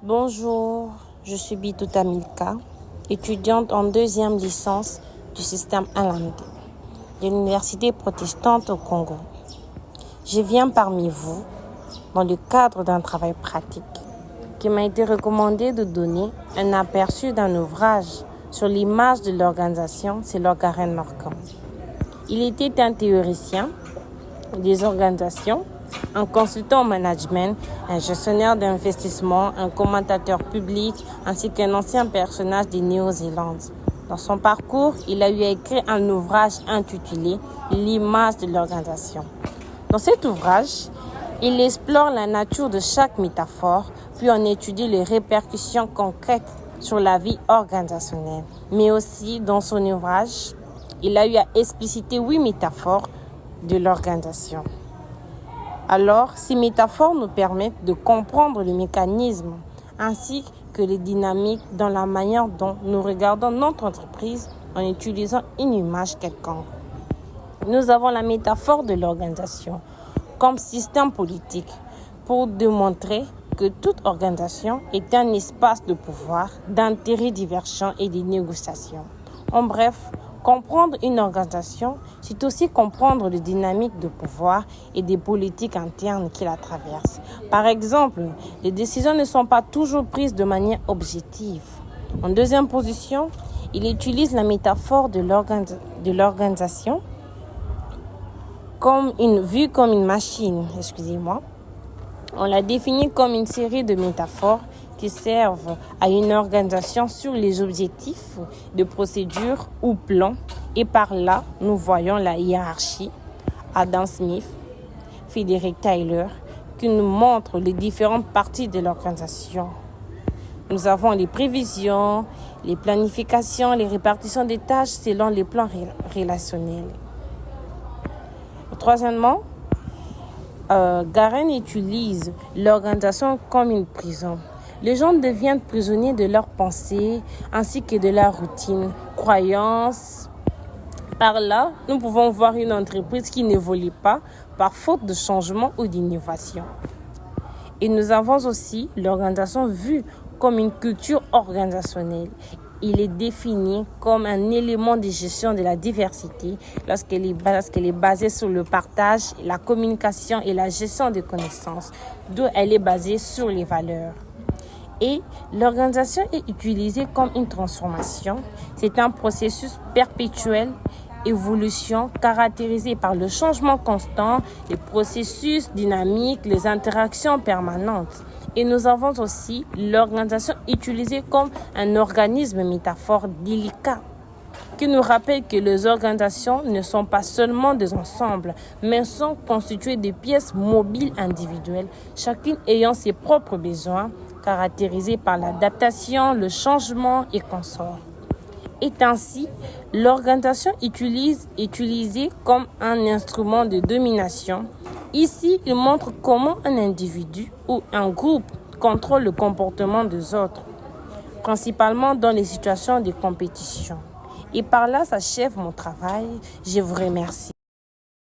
Bonjour, je suis Bitouta Milka, étudiante en deuxième licence du système Alamdi de l'Université protestante au Congo. Je viens parmi vous dans le cadre d'un travail pratique qui m'a été recommandé de donner un aperçu d'un ouvrage sur l'image de l'organisation selon Karen Morgan. Il était un théoricien des organisations, un consultant en management, un gestionnaire d'investissement, un commentateur public, ainsi qu'un ancien personnage de Néo-Zélande. Dans son parcours, il a eu à écrire un ouvrage intitulé « L'image de l'organisation ». Dans cet ouvrage, il explore la nature de chaque métaphore, puis en étudie les répercussions concrètes sur la vie organisationnelle. Mais aussi, dans son ouvrage, il a eu à expliciter 8 métaphores de l'organisation. Alors, ces métaphores nous permettent de comprendre le mécanisme ainsi que les dynamiques dans la manière dont nous regardons notre entreprise en utilisant une image quelconque. Nous avons la métaphore de l'organisation comme système politique pour démontrer que toute organisation est un espace de pouvoir, d'intérêts divergents et de négociations. En bref, comprendre une organisation, c'est aussi comprendre les dynamiques de pouvoir et des politiques internes qui la traversent. Par exemple, les décisions ne sont pas toujours prises de manière objective. En deuxième position, il utilise la métaphore de l'organisation vue comme une machine. On la définit comme une série de métaphores qui servent à une organisation sur les objectifs de procédure ou plan. Et par là, nous voyons la hiérarchie, Adam Smith, Frederick Taylor, qui nous montrent les différentes parties de l'organisation. Nous avons les prévisions, les planifications, les répartitions des tâches selon les plans relationnels. Troisièmement, Garen utilise l'organisation comme une prison. Les gens deviennent prisonniers de leurs pensées ainsi que de leur routine, croyances. Par là, nous pouvons voir une entreprise qui n'évolue pas par faute de changement ou d'innovation. Et nous avons aussi l'organisation vue comme une culture organisationnelle. Il est défini comme un élément de gestion de la diversité lorsqu'elle est basée sur le partage, la communication et la gestion des connaissances, d'où elle est basée sur les valeurs. Et l'organisation est utilisée comme une transformation. C'est un processus perpétuel, évolution caractérisée par le changement constant, les processus dynamiques, les interactions permanentes. Et nous avons aussi l'organisation utilisée comme un organisme métaphore délicat qui nous rappelle que les organisations ne sont pas seulement des ensembles, mais sont constituées de pièces mobiles individuelles, chacune ayant ses propres besoins, caractérisés par l'adaptation, le changement et consorts. Est ainsi l'organisation utilisée comme un instrument de domination. Ici, il montre comment un individu ou un groupe contrôle le comportement des autres, principalement dans les situations de compétition. Et par là s'achève mon travail. Je vous remercie.